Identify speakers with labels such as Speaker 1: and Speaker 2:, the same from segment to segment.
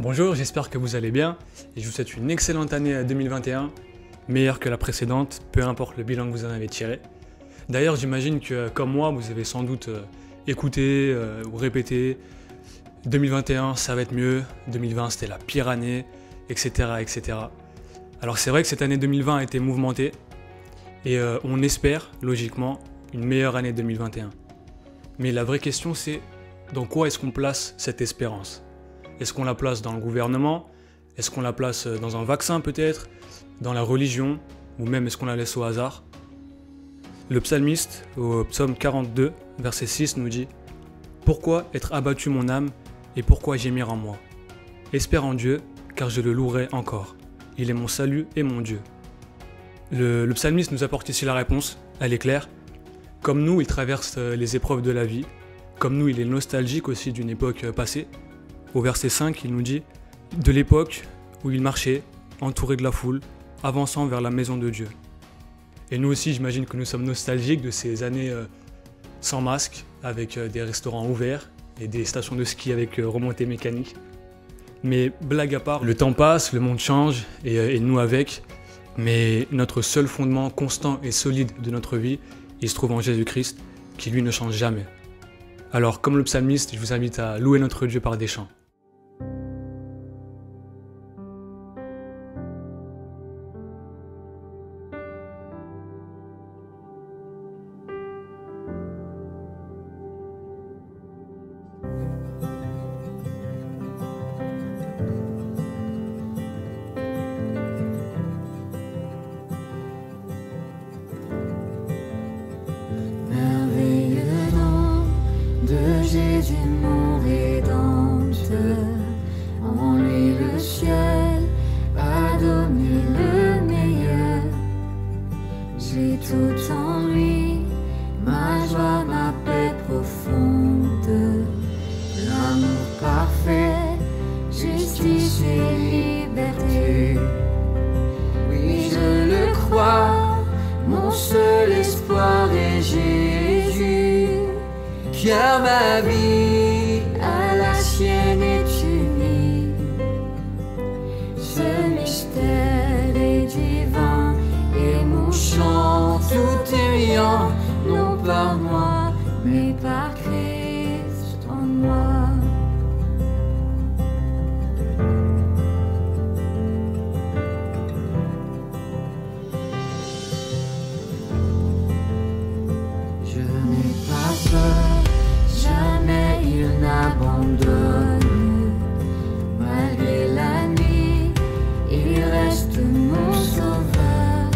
Speaker 1: Bonjour, j'espère que vous allez bien et je vous souhaite une excellente année 2021, meilleure que la précédente, peu importe le bilan que vous en avez tiré. D'ailleurs, j'imagine que comme moi, vous avez sans doute écouté ou répété 2021 ça va être mieux, 2020 c'était la pire année, etc. etc. Alors c'est vrai que cette année 2020 a été mouvementée et on espère logiquement une meilleure année 2021. Mais la vraie question c'est dans quoi est-ce qu'on place cette espérance ? Est-ce qu'on la place dans le gouvernement ? Est-ce qu'on la place dans un vaccin peut-être ? Dans la religion ? Ou même est-ce qu'on la laisse au hasard ? Le psalmiste, au psaume 42, verset 6, nous dit « Pourquoi être abattu mon âme et pourquoi gémir en moi ? Espère en Dieu, car je le louerai encore. Il est mon salut et mon Dieu. » Le psalmiste nous apporte ici la réponse, elle est claire. Comme nous, il traverse les épreuves de la vie. Comme nous, il est nostalgique aussi d'une époque passée. Au verset 5, il nous dit « De l'époque où il marchait, entouré de la foule, avançant vers la maison de Dieu. » Et nous aussi, j'imagine que nous sommes nostalgiques de ces années sans masque, avec des restaurants ouverts et des stations de ski avec remontée mécanique. Mais blague à part, le temps passe, le monde change et nous avec. Mais notre seul fondement constant et solide de notre vie, il se trouve en Jésus-Christ, qui lui ne change jamais. Alors, comme le psalmiste, je vous invite à louer notre Dieu par des chants.
Speaker 2: Jésus mon Rédempteur, en lui le ciel a donné le meilleur. J'ai tout en lui, ma joie, ma paix profonde, l'amour parfait, justice et liberté. Oui, je le crois, mon seul espoir est Jésus. Car ma vie à la sienne est unie. Ce mystère est divin et mon chant tout est riant, non par moi, mais par Christ en moi. Je n'ai pas peur. Jamais il n'abandonne, malgré la nuit, il reste mon sauveur.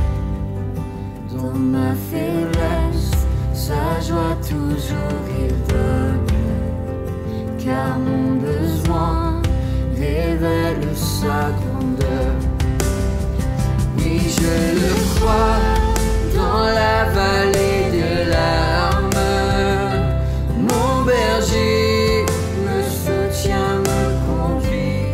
Speaker 2: Dans ma faiblesse, sa joie toujours il donne, car mon besoin révèle sa grandeur. Oui, je le crois, dans la vallée de larmes, mon berger me soutient, me conduit.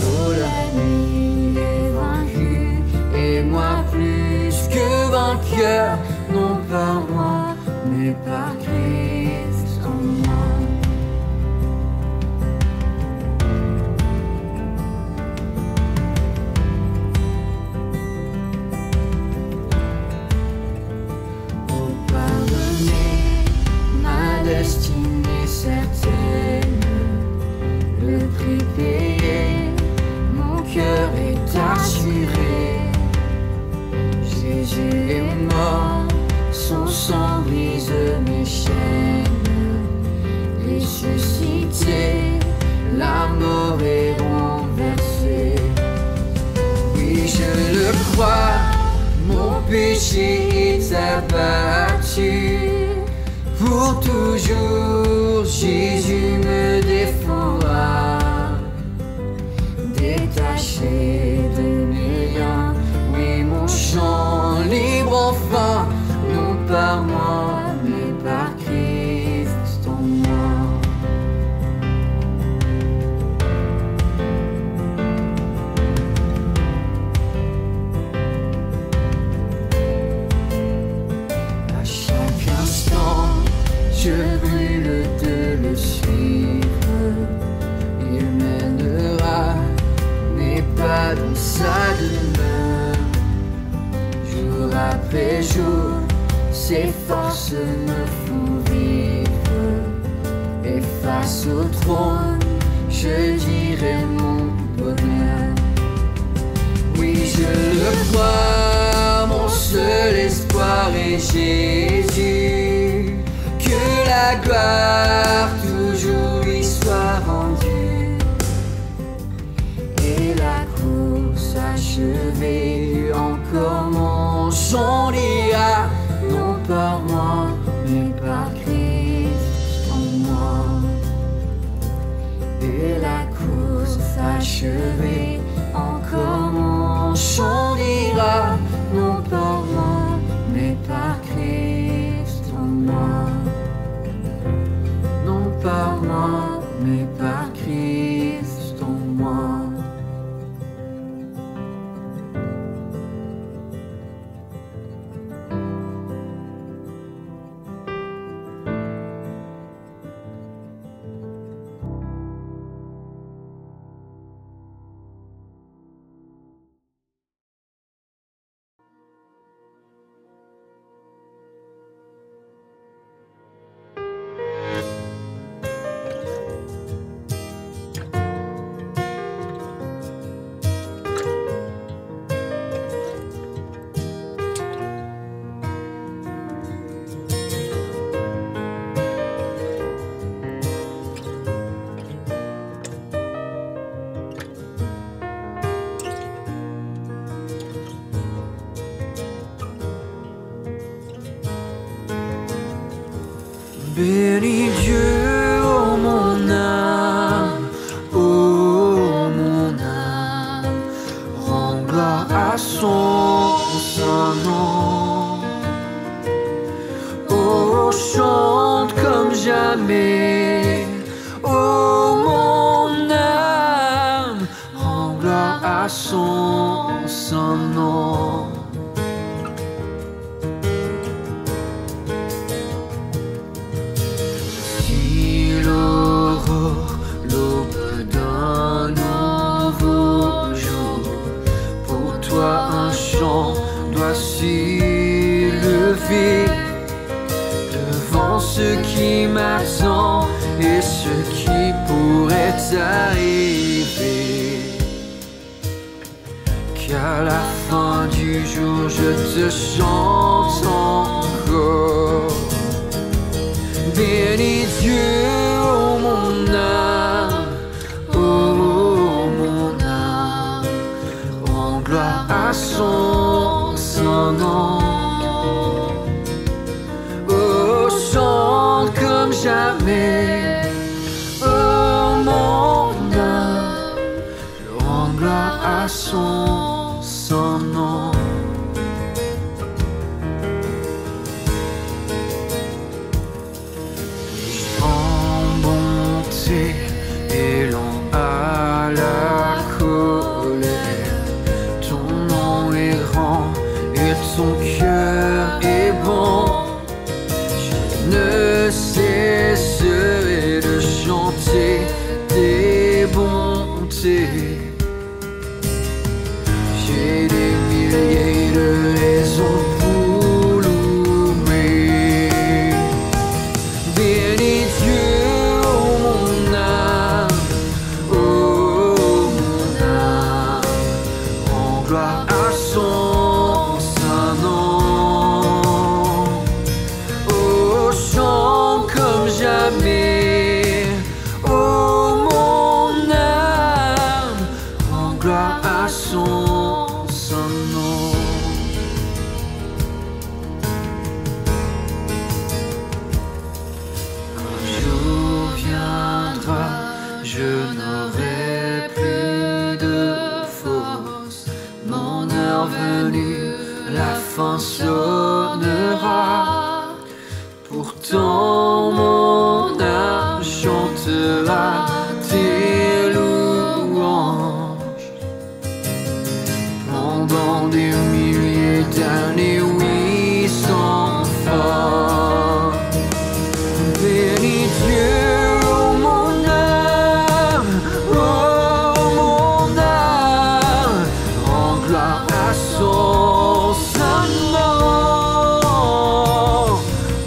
Speaker 2: Oh, la nuit est vaincue et moi plus que vainqueur, non par moi, mais par Christ en moi. Destinée certaine, le prix payé, mon cœur est assuré. Jésus est mort, son sang brise mes chaînes. Ressuscité, la mort est renversée. Oui, je le crois, mon péché est abattu. Pour toujours, Jésus me défendra. Détaché de mes liens, oui, mon chant libre enfin, non par moi, mais par Christ en moi. À chaque instant, je brûle de le suivre. dans sa demeure. Jour après jour, ses forces me font vivre. Et face au trône, je dirai mon bonheur. Oui, je le crois, mon seul espoir est Jésus. Que la gloire toujours lui soit rendue. Et la course achevée, encore mon chant ira, non par moi, mais par Christ en moi. Et la course achevée, encore mon chant ira, non par moi, mais par Christ en moi. Non par moi, mais par Christ en moi. Bénis Dieu, oh mon âme, rends gloire à son saint nom. Oh, chante comme jamais, oh mon âme, rends gloire à son saint nom. Un chant doit s'élever devant ce qui m'attend et ce qui pourrait arriver. Qu'à la fin du jour je te chante encore. Bénis Dieu, oh mon âme, gloire à son saint nom. Oh, chante comme jamais, oh mon âme, rends gloire à son saint nom. En bonté et lent à la colère, et ton cœur est bon. Je ne cesserai de chanter tes bontés. J'ai des milliers de raisons pour louer. Bénis Dieu, oh mon âme, rends gloire à son jamais. Oh mon âme, rends gloire à son saint nom. Un jour viendra, je n'aurai plus de force. Mon heure venue, la fin sonnera. Pourtant mon âme chantera tes louanges pendant des milliers d'années, oui, sans fin. Bénis Dieu, oh mon âme,
Speaker 3: à son Saint nom.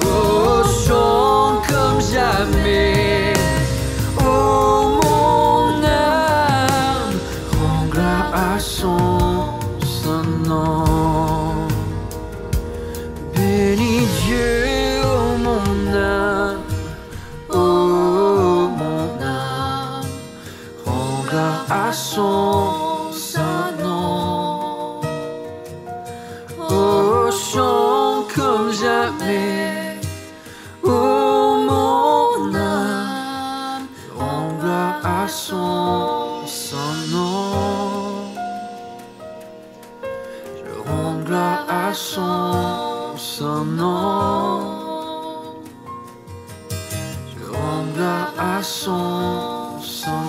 Speaker 3: Oh, chante comme jamais. Oh, mon âme, rends gloire à son Saint nom. Bénis Dieu, oh mon âme. Oh, mon âme, rends gloire à son Saint nom. Oh, chante comme jamais. Oh, mon âme, rends gloire à son Saint nom. Je rends gloire à son Saint nom. Je rends gloire à son Saint nom.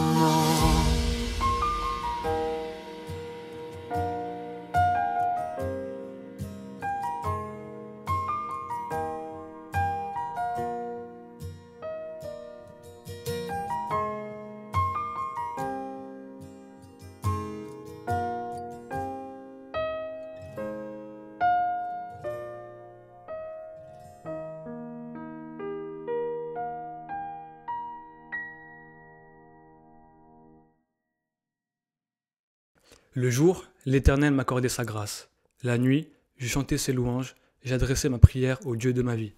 Speaker 1: Le jour, l'Éternel m'accordait sa grâce. La nuit, je chantais ses louanges, j'adressais ma prière au Dieu de ma vie.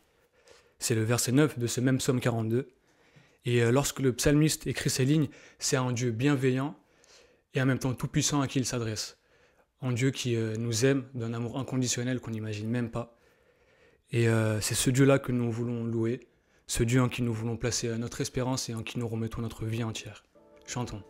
Speaker 1: C'est le verset 9 de ce même psaume 42. Et lorsque le psalmiste écrit ces lignes, c'est un Dieu bienveillant et en même temps tout-puissant à qui il s'adresse. Un Dieu qui nous aime d'un amour inconditionnel qu'on n'imagine même pas. Et c'est ce Dieu-là que nous voulons louer, ce Dieu en qui nous voulons placer notre espérance et en qui nous remettons notre vie entière. Chantons.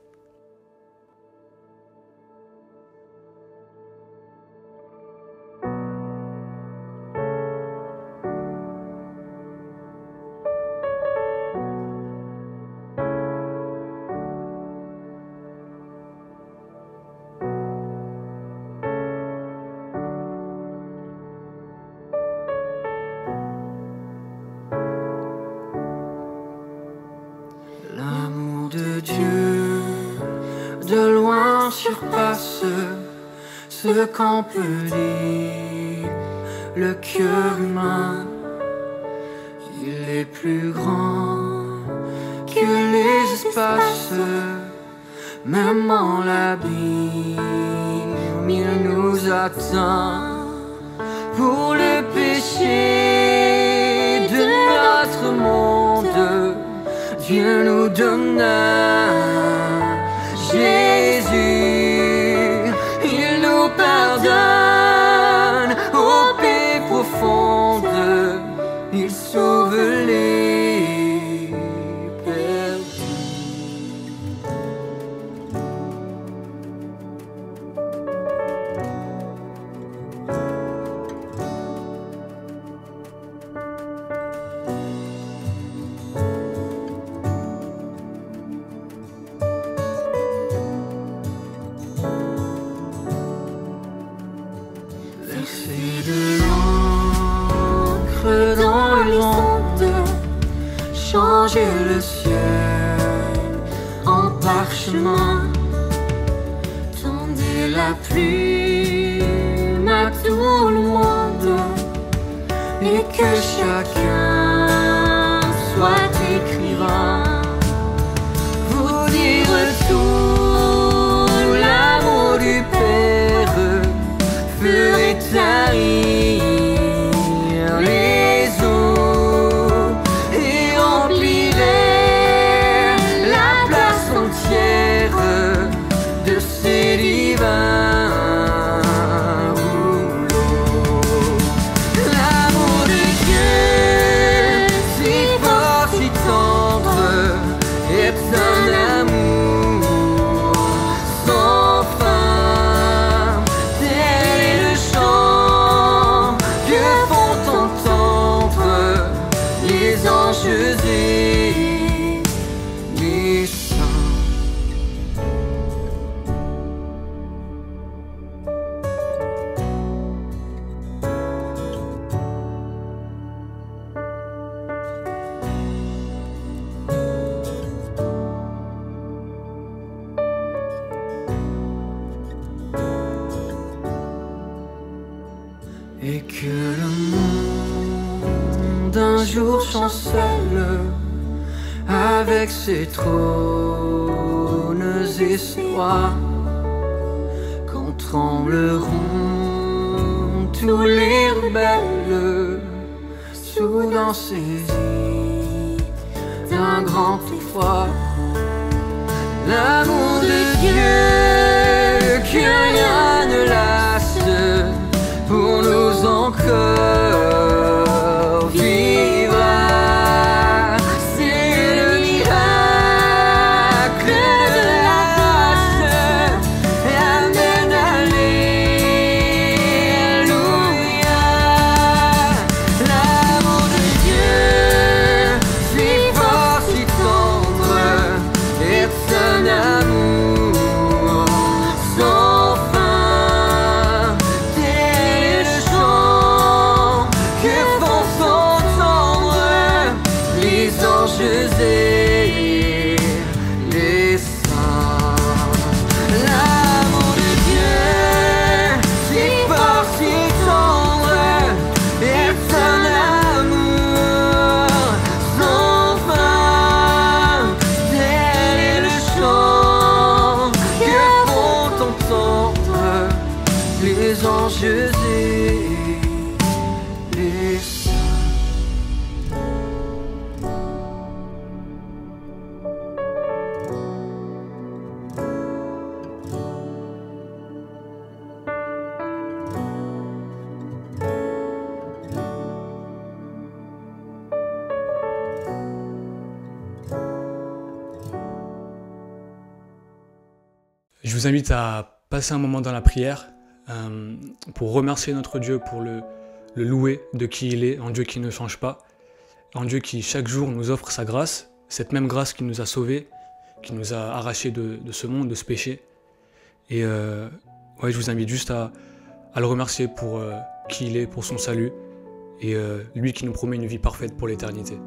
Speaker 3: L'amour de Dieu de loin surpasse ce qu'on peut dire. Le cœur humain, il est plus grand que les espaces. Même en l'abîme, il nous atteint. Pour le péché de notre monde, Dieu nous donna Jésus, il nous pardonne aux paix profondes, il sauve les perdus. Verser de l'encre dans l'onde, changer le ciel en parchemin, tendez la plume à tout le monde, et que chacun soit écrivain. Vous dire tout l'amour du Père ferait tarir les eaux et remplirait la place entière de ces divins rouleaux. L'amour de Dieu, si fort, si
Speaker 4: et que le monde un jour chancelle avec ses trônes et ses rois, quand trembleront tous les rebelles, soudain saisis d'un grand effroi. L'amour de Dieu que rien ne lasse pour nous encore vivra. C'est le miracle de la grâce. Amen, alléluia. L'amour de Dieu, si fort, si tendre, est un amour sans fin. Tel est le chant que font entendre les anges et les saints. L'amour de Dieu, si fort, si tendre, est un amour sans fin. Tel est le chant que font entendre les anges et les saints.
Speaker 1: Je vous invite à passer un moment dans la prière pour remercier notre Dieu, pour le louer de qui il est, un Dieu qui ne change pas, un Dieu qui chaque jour nous offre sa grâce, cette même grâce qui nous a sauvés, qui nous a arrachés de ce monde, de ce péché. Et ouais, je vous invite juste à le remercier pour qui il est, pour son salut, et lui qui nous promet une vie parfaite pour l'éternité.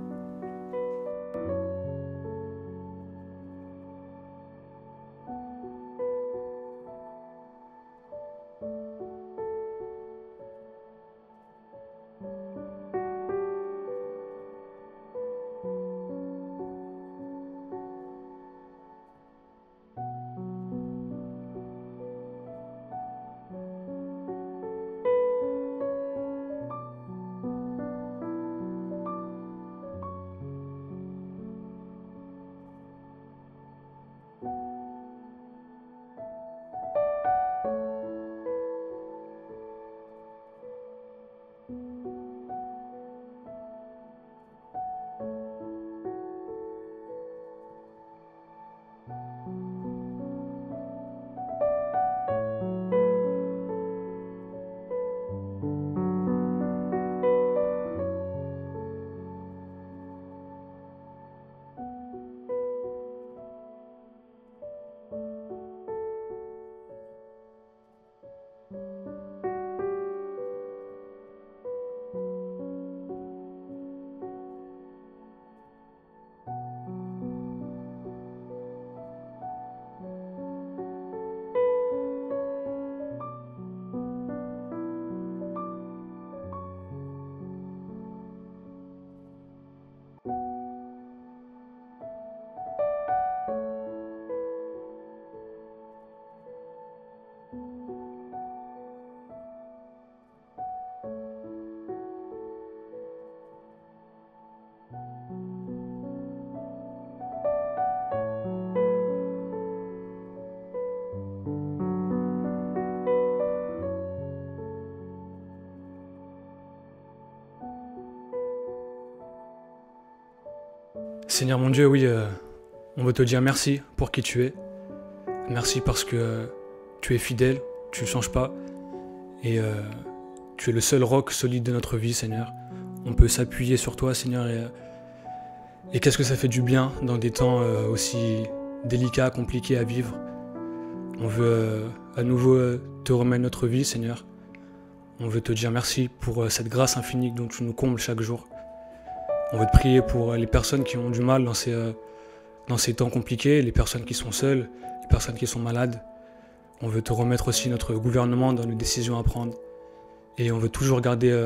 Speaker 1: Seigneur mon Dieu, oui, on veut te dire merci pour qui tu es. Merci parce que tu es fidèle, tu ne changes pas. Et tu es le seul roc solide de notre vie, Seigneur. On peut s'appuyer sur toi, Seigneur. Et qu'est-ce que ça fait du bien dans des temps aussi délicats, compliqués à vivre. On veut à nouveau te remettre notre vie, Seigneur. On veut te dire merci pour cette grâce infinie dont tu nous combles chaque jour. On veut te prier pour les personnes qui ont du mal dans ces temps compliqués, les personnes qui sont seules, les personnes qui sont malades. On veut te remettre aussi notre gouvernement dans les décisions à prendre. Et on veut toujours garder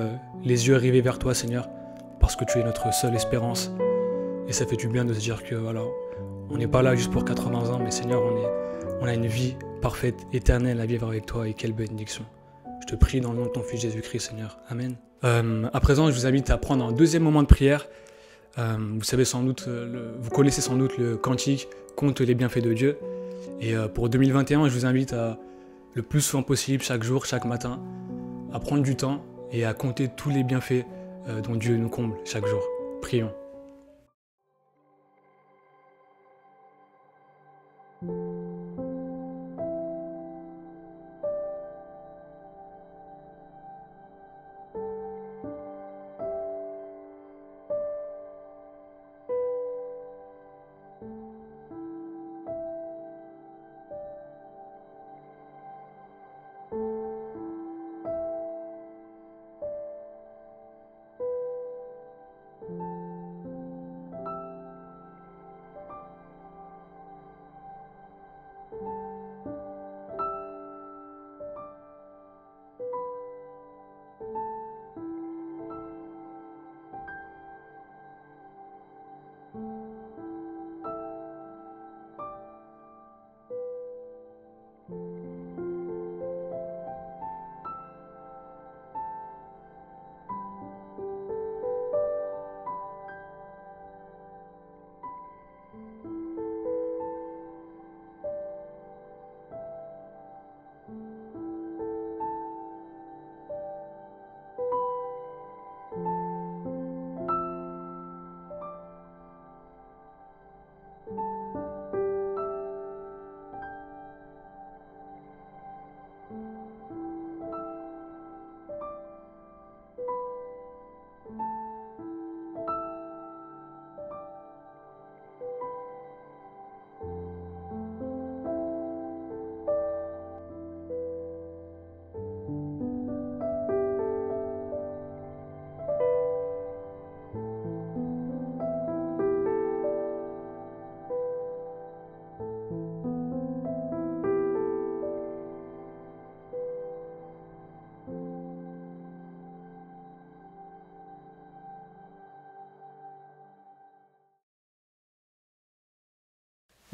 Speaker 1: les yeux rivés vers toi, Seigneur, parce que tu es notre seule espérance. Et ça fait du bien de se dire que voilà, on n'est pas là juste pour 80 ans, mais Seigneur, on a une vie parfaite, éternelle à vivre avec toi, et quelle bénédiction. Je te prie dans le nom de ton Fils Jésus-Christ, Seigneur. Amen. À présent, je vous invite à prendre un deuxième moment de prière. Vous savez sans doute, vous connaissez sans doute le cantique « Compte les bienfaits de Dieu ». Et pour 2021, je vous invite à, le plus souvent possible, chaque jour, chaque matin, à prendre du temps et à compter tous les bienfaits dont Dieu nous comble chaque jour. Prions.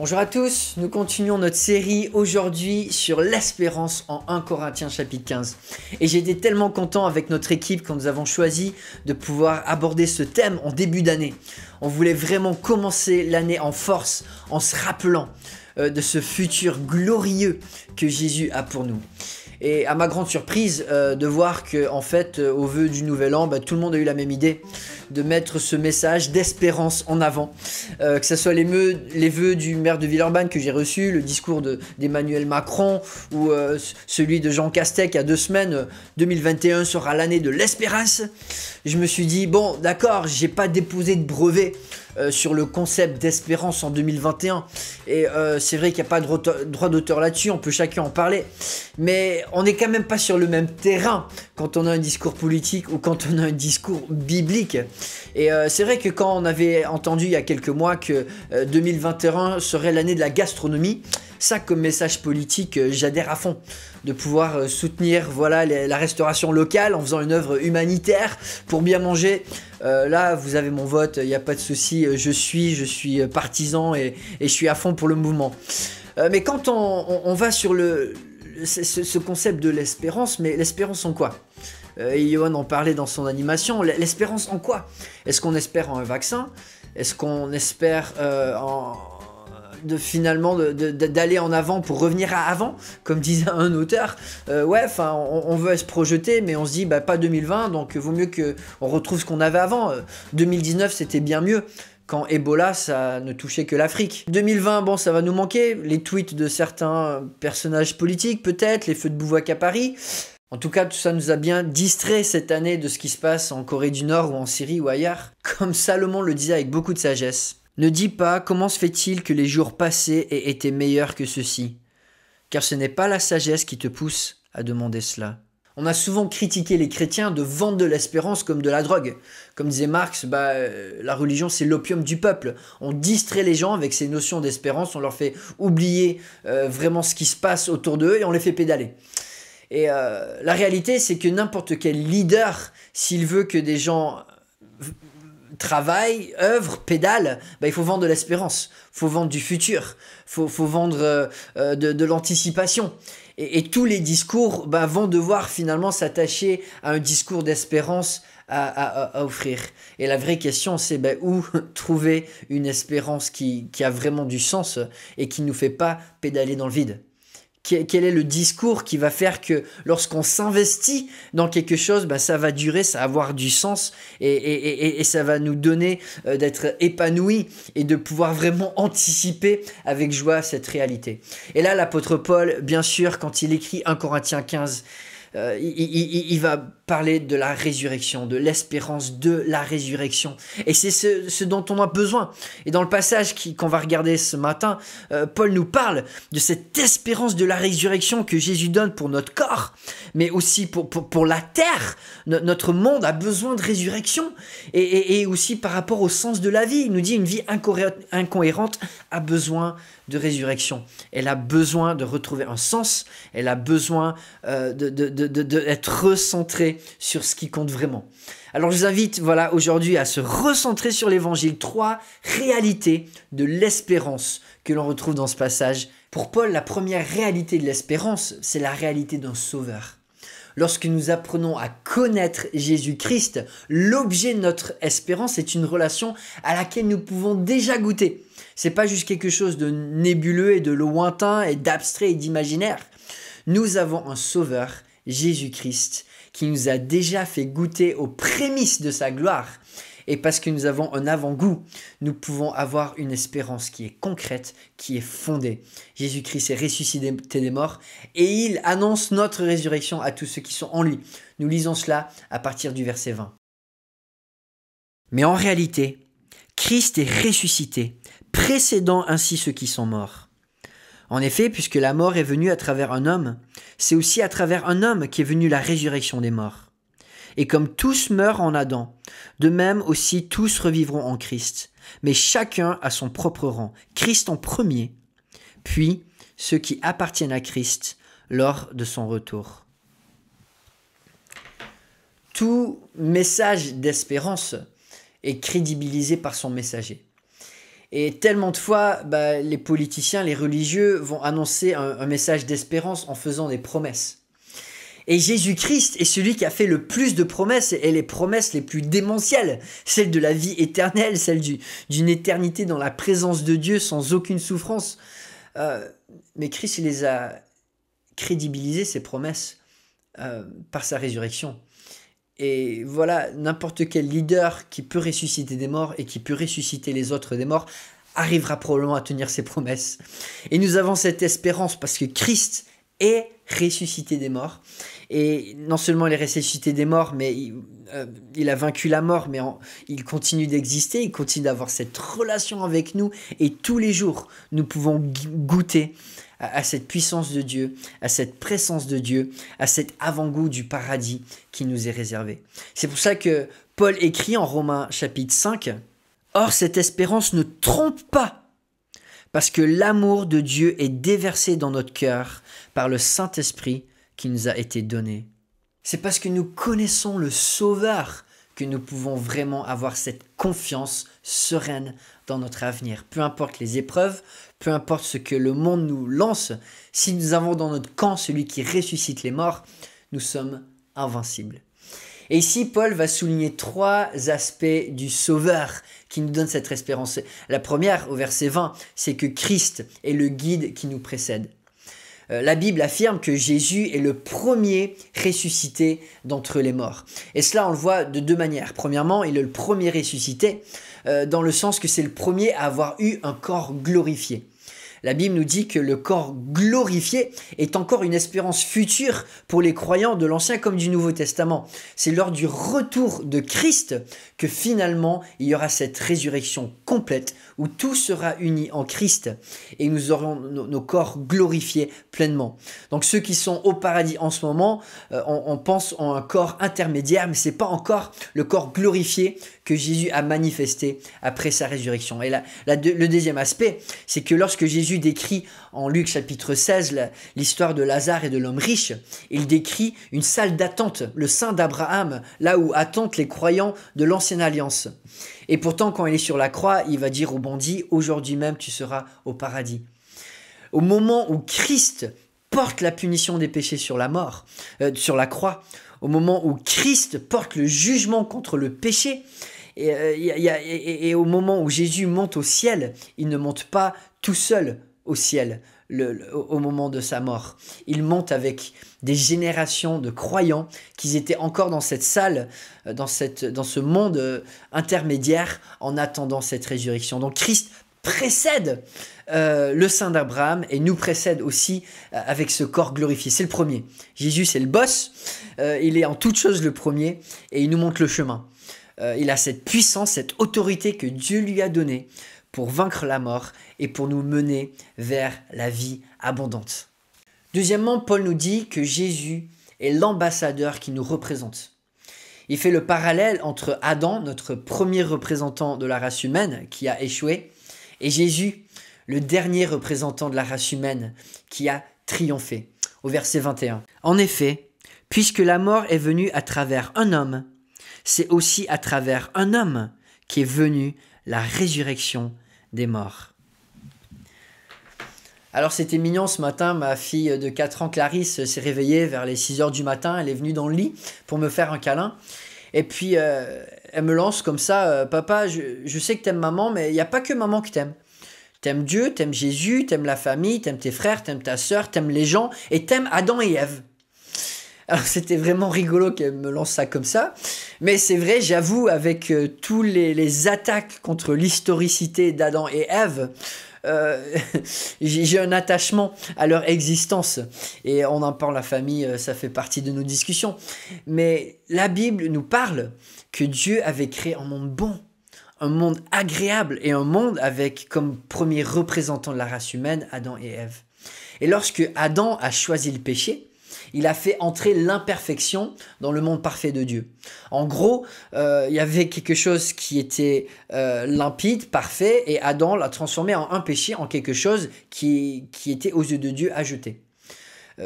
Speaker 5: Bonjour à tous, nous continuons notre série aujourd'hui sur l'espérance en 1 Corinthiens chapitre 15. Et j'ai été tellement content avec notre équipe quand nous avons choisi de pouvoir aborder ce thème en début d'année. On voulait vraiment commencer l'année en force, en se rappelant de ce futur glorieux que Jésus a pour nous. Et à ma grande surprise de voir que en fait au vœu du nouvel an, tout le monde a eu la même idée de mettre ce message d'espérance en avant, que ce soit les vœux du maire de Villeurbanne que j'ai reçu, le discours d'Emmanuel Macron ou celui de Jean Castex il y a 2 semaines, 2021 sera l'année de l'espérance. Je me suis dit bon d'accord, j'ai pas déposé de brevet sur le concept d'espérance en 2021 et c'est vrai qu'il n'y a pas de droit d'auteur là-dessus, on peut chacun en parler, mais on n'est quand même pas sur le même terrain quand on a un discours politique ou quand on a un discours biblique. Et c'est vrai que quand on avait entendu il y a quelques mois que 2021 serait l'année de la gastronomie, ça comme message politique j'adhère à fond, de pouvoir soutenir voilà, la restauration locale en faisant une œuvre humanitaire pour bien manger. Là vous avez mon vote, il n'y a pas de souci, je suis partisan et je suis à fond pour le mouvement. Mais quand on va sur ce concept de l'espérance, mais l'espérance en quoi? Yohan en parlait dans son animation, l'espérance en quoi? Est-ce qu'on espère en un vaccin? Est-ce qu'on espère finalement d'aller en avant pour revenir à avant, comme disait un auteur? Ouais, enfin on veut se projeter, mais on se dit pas 2020, donc vaut mieux qu'on retrouve ce qu'on avait avant. 2019 c'était bien mieux, quand Ebola, ça ne touchait que l'Afrique. 2020, bon, ça va nous manquer. Les tweets de certains personnages politiques, peut-être, les feux de bivouac à Paris. En tout cas, tout ça nous a bien distrait cette année de ce qui se passe en Corée du Nord ou en Syrie ou ailleurs. Comme Salomon le disait avec beaucoup de sagesse. Ne dis pas comment se fait-il que les jours passés aient été meilleurs que ceux-ci. Car ce n'est pas la sagesse qui te pousse à demander cela. On a souvent critiqué les chrétiens de vendre de l'espérance comme de la drogue. Comme disait Marx, la religion c'est l'opium du peuple. On distrait les gens avec ces notions d'espérance, on leur fait oublier vraiment ce qui se passe autour d'eux et on les fait pédaler. Et la réalité, c'est que n'importe quel leader, s'il veut que des gens travaillent, œuvrent, pédalent, il faut vendre de l'espérance, il faut vendre du futur, il faut vendre de l'anticipation. Et tous les discours vont devoir finalement s'attacher à un discours d'espérance à offrir. Et la vraie question, c'est où trouver une espérance qui a vraiment du sens et qui ne nous fait pas pédaler dans le vide. Quel est le discours qui va faire que lorsqu'on s'investit dans quelque chose, ça va durer, ça va avoir du sens et ça va nous donner d'être épanouis et de pouvoir vraiment anticiper avec joie cette réalité. Et là, l'apôtre Paul, bien sûr, quand il écrit 1 Corinthiens 15, il va parler de la résurrection, de l'espérance de la résurrection. Et c'est ce dont on a besoin. Et dans le passage qu'on va regarder ce matin, Paul nous parle de cette espérance de la résurrection que Jésus donne pour notre corps, mais aussi pour la terre. Notre monde a besoin de résurrection. Et aussi par rapport au sens de la vie. Il nous dit une vie incohérente a besoin de résurrection. Elle a besoin de retrouver un sens. Elle a besoin d'être recentrée sur ce qui compte vraiment. Alors je vous invite aujourd'hui à se recentrer sur l'évangile. 3 réalités de l'espérance que l'on retrouve dans ce passage. Pour Paul, la première réalité de l'espérance, c'est la réalité d'un sauveur. Lorsque nous apprenons à connaître Jésus-Christ, l'objet de notre espérance est une relation à laquelle nous pouvons déjà goûter. C'est pas juste quelque chose de nébuleux et de lointain et d'abstrait et d'imaginaire. Nous avons un sauveur, Jésus-Christ, qui nous a déjà fait goûter aux prémices de sa gloire. Et parce que nous avons un avant-goût, nous pouvons avoir une espérance qui est concrète, qui est fondée. Jésus-Christ est ressuscité des morts et il annonce notre résurrection à tous ceux qui sont en lui. Nous lisons cela à partir du verset 20. Mais en réalité, Christ est ressuscité, précédant ainsi ceux qui sont morts. En effet, puisque la mort est venue à travers un homme, c'est aussi à travers un homme qu'est venue la résurrection des morts. Et comme tous meurent en Adam, de même aussi tous revivront en Christ, mais chacun à son propre rang, Christ en premier, puis ceux qui appartiennent à Christ lors de son retour. Tout message d'espérance est crédibilisé par son messager. Et tellement de fois, les politiciens, les religieux vont annoncer un message d'espérance en faisant des promesses. Et Jésus-Christ est celui qui a fait le plus de promesses et les promesses les plus démentielles. Celle de la vie éternelle, celle d'une éternité dans la présence de Dieu sans aucune souffrance. Mais Christ, il les a crédibilisées, ces promesses, par sa résurrection. Et voilà, n'importe quel leader qui peut ressusciter des morts et qui peut ressusciter les autres des morts arrivera probablement à tenir ses promesses. Et nous avons cette espérance parce que Christ est ressuscité des morts. Et non seulement il est ressuscité des morts, mais il a vaincu la mort, mais il continue d'exister, il continue d'avoir cette relation avec nous. Et tous les jours, nous pouvons goûter à cette puissance de Dieu, à cette présence de Dieu, à cet avant-goût du paradis qui nous est réservé. C'est pour ça que Paul écrit en Romains chapitre 5, « Or cette espérance ne trompe pas, parce que l'amour de Dieu est déversé dans notre cœur par le Saint-Esprit qui nous a été donné. » C'est parce que nous connaissons le Sauveur que nous pouvons vraiment avoir cette confiance sereine dans notre avenir. Peu importe les épreuves, peu importe ce que le monde nous lance, si nous avons dans notre camp celui qui ressuscite les morts, nous sommes invincibles. Et ici, Paul va souligner 3 aspects du Sauveur qui nous donne cette espérance. La première, au verset 20, c'est que Christ est le guide qui nous précède. La Bible affirme que Jésus est le premier ressuscité d'entre les morts. Et cela, on le voit de 2 manières. Premièrement, il est le premier ressuscité, dans le sens que c'est le premier à avoir eu un corps glorifié. La Bible nous dit que le corps glorifié est encore une espérance future pour les croyants de l'Ancien comme du Nouveau Testament. C'est lors du retour de Christ que finalement il y aura cette résurrection complète où tout sera uni en Christ et nous aurons nos corps glorifiés pleinement. Donc ceux qui sont au paradis en ce moment, on pense en un corps intermédiaire, mais ce n'est pas encore le corps glorifié que Jésus a manifesté après sa résurrection. Et le deuxième aspect, c'est que lorsque Jésus Jésus décrit en Luc chapitre 16 l'histoire de Lazare et de l'homme riche, il décrit une salle d'attente, le sein d'Abraham, là où attendent les croyants de l'ancienne alliance. Et pourtant, quand il est sur la croix, il va dire au bandit, aujourd'hui même tu seras au paradis. Au moment où Christ porte la punition des péchés sur la croix, au moment où Christ porte le jugement contre le péché, et au moment où Jésus monte au ciel, il ne monte pas tout seul au ciel au moment de sa mort. Il monte avec des générations de croyants qui étaient encore dans cette salle, dans ce monde intermédiaire en attendant cette résurrection. Donc Christ précède le sein d'Abraham et nous précède aussi avec ce corps glorifié. C'est le premier. Jésus, c'est le boss. Il est en toute chose le premier et il nous montre le chemin. Il a cette puissance, cette autorité que Dieu lui a donnée pour vaincre la mort et pour nous mener vers la vie abondante. Deuxièmement, Paul nous dit que Jésus est l'ambassadeur qui nous représente. Il fait le parallèle entre Adam, notre premier représentant de la race humaine qui a échoué, et Jésus, le dernier représentant de la race humaine qui a triomphé. Au verset 21. En effet, puisque la mort est venue à travers un homme, c'est aussi à travers un homme qu'est venue la résurrection des morts. Alors c'était mignon ce matin, ma fille de 4 ans Clarisse s'est réveillée vers les 6 heures du matin, elle est venue dans le lit pour me faire un câlin. Et puis elle me lance comme ça, papa, je sais que t'aimes maman, mais il n'y a pas que maman qui t'aime. T'aimes Dieu, t'aimes Jésus, t'aimes la famille, t'aimes tes frères, t'aimes ta sœur, t'aimes les gens et t'aimes Adam et Ève. Alors c'était vraiment rigolo qu'elle me lance ça comme ça, mais c'est vrai, j'avoue, avec tous les attaques contre l'historicité d'Adam et Ève, j'ai un attachement à leur existence et on en parle, la famille, ça fait partie de nos discussions. Mais la Bible nous parle que Dieu avait créé un monde bon, un monde agréable et un monde avec comme premier représentant de la race humaine Adam et Ève. Et lorsque Adam a choisi le péché, il a fait entrer l'imperfection dans le monde parfait de Dieu. En gros, il y avait quelque chose qui était limpide, parfait, et Adam l'a transformé en un péché, en quelque chose qui était aux yeux de Dieu à jeter.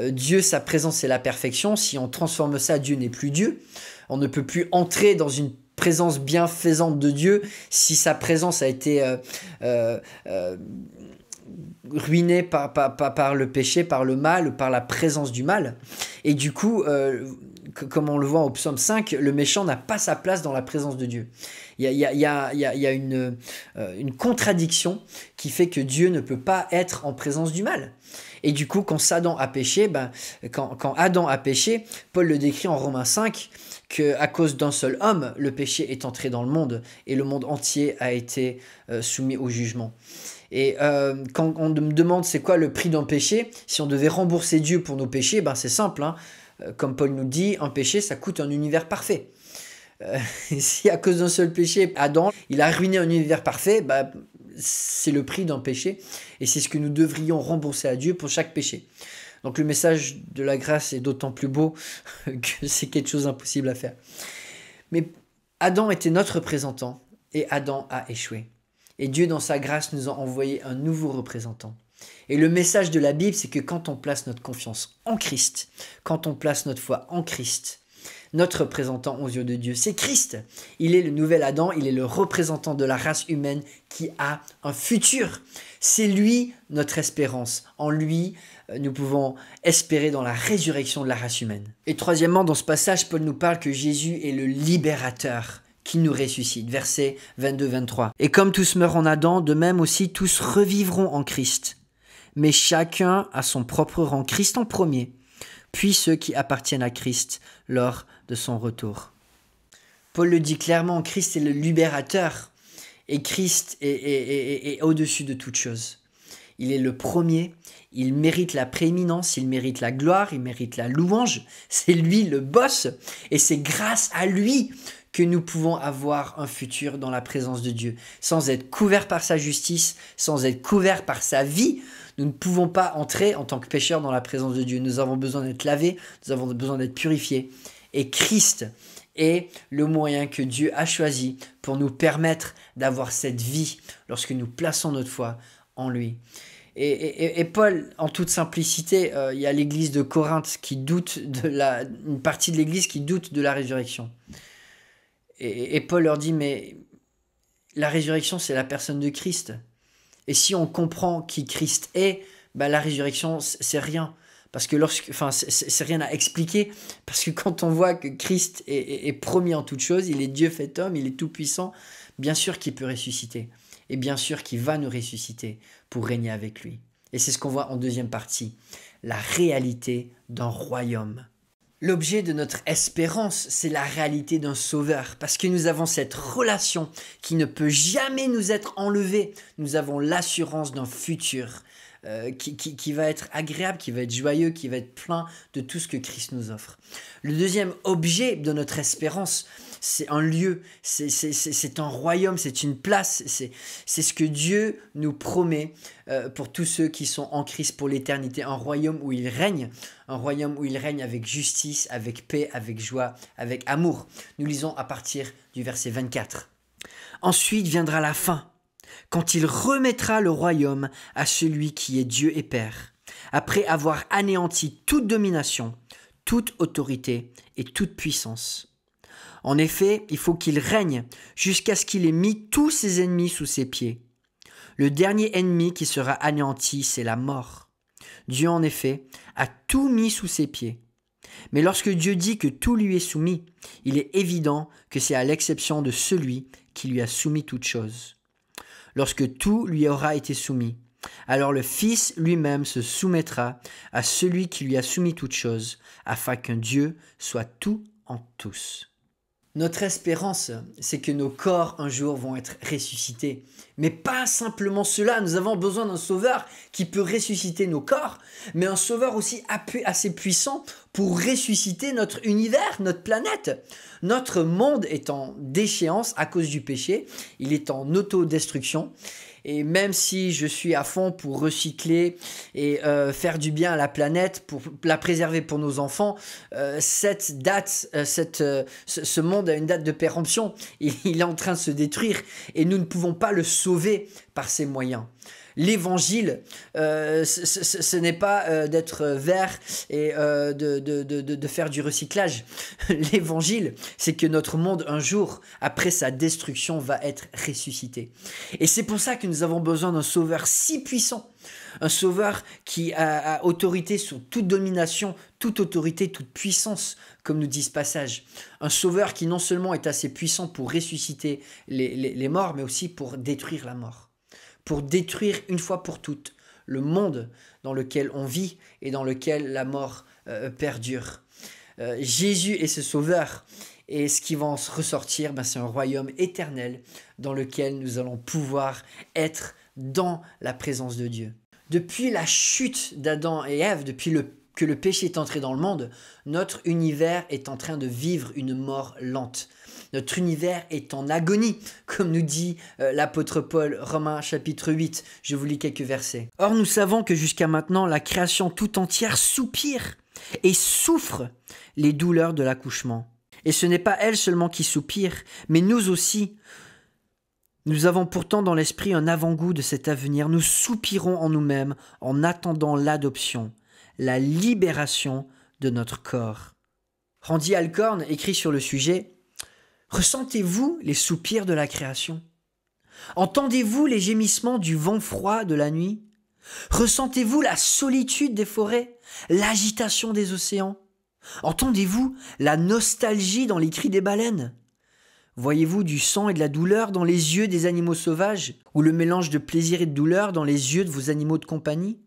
Speaker 5: Dieu, sa présence, c'est la perfection. Si on transforme ça, Dieu n'est plus Dieu. On ne peut plus entrer dans une présence bienfaisante de Dieu si sa présence a été ruiné par le péché, par le mal, par la présence du mal. Et du coup, comme on le voit au psaume 5, le méchant n'a pas sa place dans la présence de Dieu. Il y a une contradiction qui fait que Dieu ne peut pas être en présence du mal. Et du coup, quand Adam a péché, quand Adam a péché, Paul le décrit en Romains 5, qu'à cause d'un seul homme, le péché est entré dans le monde et le monde entier a été soumis au jugement. Et quand on me demande c'est quoi le prix d'un péché, si on devait rembourser Dieu pour nos péchés, c'est simple. Comme Paul nous dit, un péché, ça coûte un univers parfait. Si à cause d'un seul péché, Adam, il a ruiné un univers parfait, c'est le prix d'un péché. Et c'est ce que nous devrions rembourser à Dieu pour chaque péché. Donc le message de la grâce est d'autant plus beau que c'est quelque chose d'impossible à faire. Mais Adam était notre représentant et Adam a échoué. Et Dieu, dans sa grâce, nous a envoyé un nouveau représentant. Et le message de la Bible, c'est que quand on place notre confiance en Christ, quand on place notre foi en Christ, notre représentant aux yeux de Dieu, c'est Christ. Il est le nouvel Adam, il est le représentant de la race humaine qui a un futur. C'est lui notre espérance. En lui, nous pouvons espérer dans la résurrection de la race humaine. Et troisièmement, dans ce passage, Paul nous parle que Jésus est le libérateur qui nous ressuscite. Versets 22-23. Et comme tous meurent en Adam, de même aussi tous revivront en Christ. Mais chacun a son propre rang. Christ en premier, puis ceux qui appartiennent à Christ lors de son retour. Paul le dit clairement, Christ est le libérateur et Christ est au-dessus de toute chose. Il est le premier, il mérite la prééminence, il mérite la gloire, il mérite la louange. C'est lui le boss et c'est grâce à lui que nous pouvons avoir un futur dans la présence de Dieu. Sans être couverts par sa justice, sans être couverts par sa vie, nous ne pouvons pas entrer en tant que pécheurs dans la présence de Dieu. Nous avons besoin d'être lavés, nous avons besoin d'être purifiés. Et Christ est le moyen que Dieu a choisi pour nous permettre d'avoir cette vie lorsque nous plaçons notre foi en lui. Et Paul, en toute simplicité, il y a l'église de Corinthe qui doute une partie de l'église qui doute de la résurrection. Et Paul leur dit, mais la résurrection, c'est la personne de Christ. Et si on comprend qui Christ est, la résurrection, c'est rien. Parce que c'est rien à expliquer. Parce que quand on voit que Christ est premier en toute chose, il est Dieu fait homme, il est tout puissant, bien sûr qu'il peut ressusciter. Et bien sûr qu'il va nous ressusciter pour régner avec lui. Et c'est ce qu'on voit en deuxième partie, la réalité d'un royaume. L'objet de notre espérance, c'est la réalité d'un sauveur, parce que nous avons cette relation qui ne peut jamais nous être enlevée. Nous avons l'assurance d'un futur qui va être agréable, qui va être joyeux, qui va être plein de tout ce que Christ nous offre. Le deuxième objet de notre espérance, c'est un lieu, c'est un royaume, c'est une place, c'est ce que Dieu nous promet pour tous ceux qui sont en Christ pour l'éternité, un royaume où il règne avec justice, avec paix, avec joie, avec amour. Nous lisons à partir du verset 24. Ensuite viendra la fin, quand il remettra le royaume à celui qui est Dieu et Père, après avoir anéanti toute domination, toute autorité et toute puissance. En effet, il faut qu'il règne jusqu'à ce qu'il ait mis tous ses ennemis sous ses pieds. Le dernier ennemi qui sera anéanti, c'est la mort. Dieu, en effet, a tout mis sous ses pieds. Mais lorsque Dieu dit que tout lui est soumis, il est évident que c'est à l'exception de celui qui lui a soumis toutes choses. Lorsque tout lui aura été soumis, alors le Fils lui-même se soumettra à celui qui lui a soumis toutes choses, afin qu'un Dieu soit tout en tous. Notre espérance, c'est que nos corps un jour vont être ressuscités. Mais pas simplement cela, nous avons besoin d'un sauveur qui peut ressusciter nos corps, mais un sauveur aussi assez puissant pour ressusciter notre univers, notre planète. Notre monde est en déchéance à cause du péché, il est en autodestruction. Et même si je suis à fond pour recycler et faire du bien à la planète, pour la préserver pour nos enfants, ce monde a une date de péremption. Il est en train de se détruire et nous ne pouvons pas le sauver par ces moyens. L'évangile, ce n'est pas d'être vert et de faire du recyclage. L'évangile, c'est que notre monde, un jour, après sa destruction, va être ressuscité. Et c'est pour ça que nous avons besoin d'un sauveur si puissant. Un sauveur qui a autorité sur toute domination, toute autorité, toute puissance, comme nous dit ce passage. Un sauveur qui non seulement est assez puissant pour ressusciter les morts, mais aussi pour détruire la mort. Pour détruire une fois pour toutes le monde dans lequel on vit et dans lequel la mort perdure. Jésus est ce sauveur et ce qui va en ressortir, c'est un royaume éternel dans lequel nous allons pouvoir être dans la présence de Dieu. Depuis la chute d'Adam et Ève, depuis que le péché est entré dans le monde, notre univers est en train de vivre une mort lente. Notre univers est en agonie, comme nous dit l'apôtre Paul, Romains chapitre 8. Je vous lis quelques versets. Or, nous savons que jusqu'à maintenant, la création tout entière soupire et souffre les douleurs de l'accouchement. Et ce n'est pas elle seulement qui soupire, mais nous aussi. Nous avons pourtant dans l'esprit un avant-goût de cet avenir. Nous soupirons en nous-mêmes en attendant l'adoption, la libération de notre corps. Randy Alcorn écrit sur le sujet: ressentez-vous les soupirs de la création? Entendez-vous les gémissements du vent froid de la nuit? Ressentez-vous la solitude des forêts, l'agitation des océans? Entendez-vous la nostalgie dans les cris des baleines? Voyez-vous du sang et de la douleur dans les yeux des animaux sauvages, ou le mélange de plaisir et de douleur dans les yeux de vos animaux de compagnie?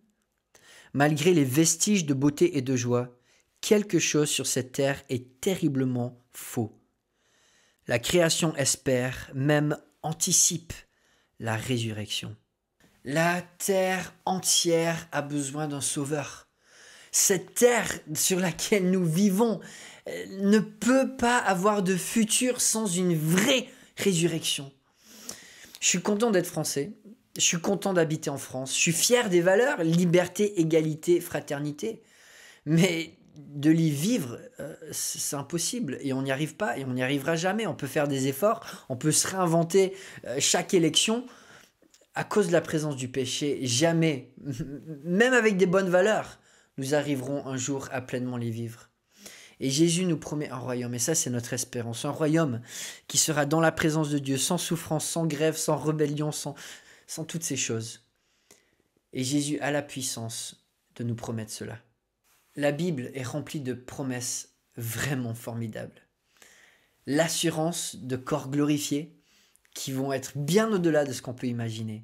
Speaker 5: Malgré les vestiges de beauté et de joie, quelque chose sur cette terre est terriblement faux. La création espère, même anticipe, la résurrection. La terre entière a besoin d'un sauveur. Cette terre sur laquelle nous vivons ne peut pas avoir de futur sans une vraie résurrection. Je suis content d'être français, je suis content d'habiter en France, je suis fier des valeurs, liberté, égalité, fraternité, mais de l'y vivre, c'est impossible et on n'y arrive pas et on n'y arrivera jamais. On peut faire des efforts, on peut se réinventer chaque élection. à cause de la présence du péché, jamais, même avec des bonnes valeurs, nous arriverons un jour à pleinement les vivre. Et Jésus nous promet un royaume, et ça c'est notre espérance, un royaume qui sera dans la présence de Dieu, sans souffrance, sans grève, sans rébellion, sans toutes ces choses. Et Jésus a la puissance de nous promettre cela. La Bible est remplie de promesses vraiment formidables. L'assurance de corps glorifiés qui vont être bien au-delà de ce qu'on peut imaginer.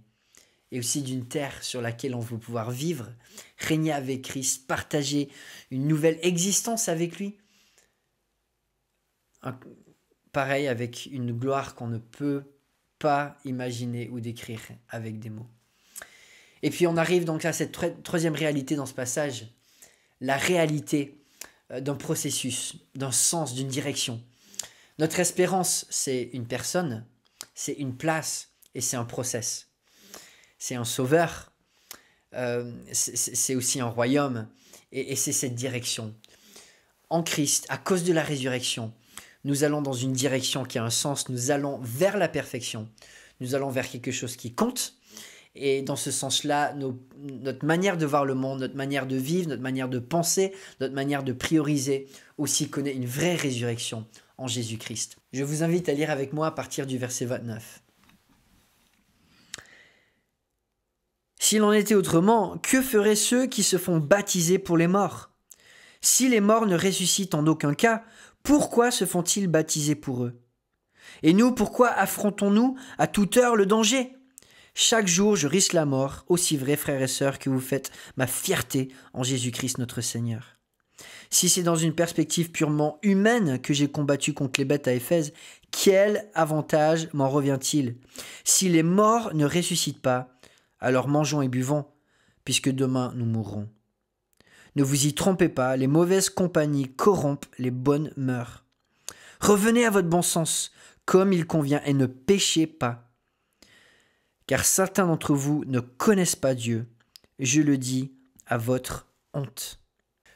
Speaker 5: Et aussi d'une terre sur laquelle on veut pouvoir vivre, régner avec Christ, partager une nouvelle existence avec lui. Pareil, avec une gloire qu'on ne peut pas imaginer ou décrire avec des mots. Et puis on arrive donc à cette troisième réalité dans ce passage, la réalité d'un processus, d'un sens, d'une direction. Notre espérance, c'est une personne, c'est une place et c'est un process. C'est un sauveur, c'est aussi un royaume et c'est cette direction. En Christ, à cause de la résurrection, nous allons dans une direction qui a un sens, nous allons vers la perfection, nous allons vers quelque chose qui compte. Et dans ce sens-là, notre manière de voir le monde, notre manière de vivre, notre manière de penser, notre manière de prioriser aussi connaît une vraie résurrection en Jésus-Christ. Je vous invite à lire avec moi à partir du verset 29. S'il en était autrement, que feraient ceux qui se font baptiser pour les morts? Si les morts ne ressuscitent en aucun cas, pourquoi se font-ils baptiser pour eux? Et nous, pourquoi affrontons-nous à toute heure le danger? Chaque jour, je risque la mort, aussi vrai, frères et sœurs, que vous faites ma fierté en Jésus-Christ notre Seigneur. Si c'est dans une perspective purement humaine que j'ai combattu contre les bêtes à Éphèse, quel avantage m'en revient-il? Si les morts ne ressuscitent pas, alors mangeons et buvons, puisque demain nous mourrons. Ne vous y trompez pas, les mauvaises compagnies corrompent les bonnes mœurs. Revenez à votre bon sens, comme il convient, et ne péchez pas. Car certains d'entre vous ne connaissent pas Dieu. Je le dis à votre honte.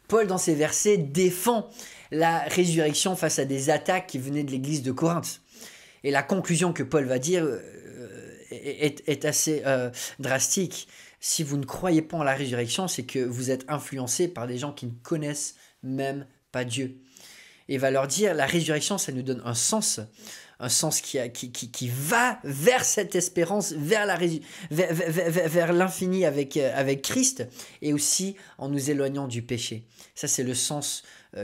Speaker 5: Paul, dans ces versets, défend la résurrection face à des attaques qui venaient de l'église de Corinthe. Et la conclusion que Paul va dire est assez drastique. Si vous ne croyez pas en la résurrection, c'est que vous êtes influencé par des gens qui ne connaissent même pas Dieu. Et il va leur dire, la résurrection, ça nous donne un sens qui va vers cette espérance, vers l'infini avec Christ, et aussi en nous éloignant du péché. Ça, c'est le sens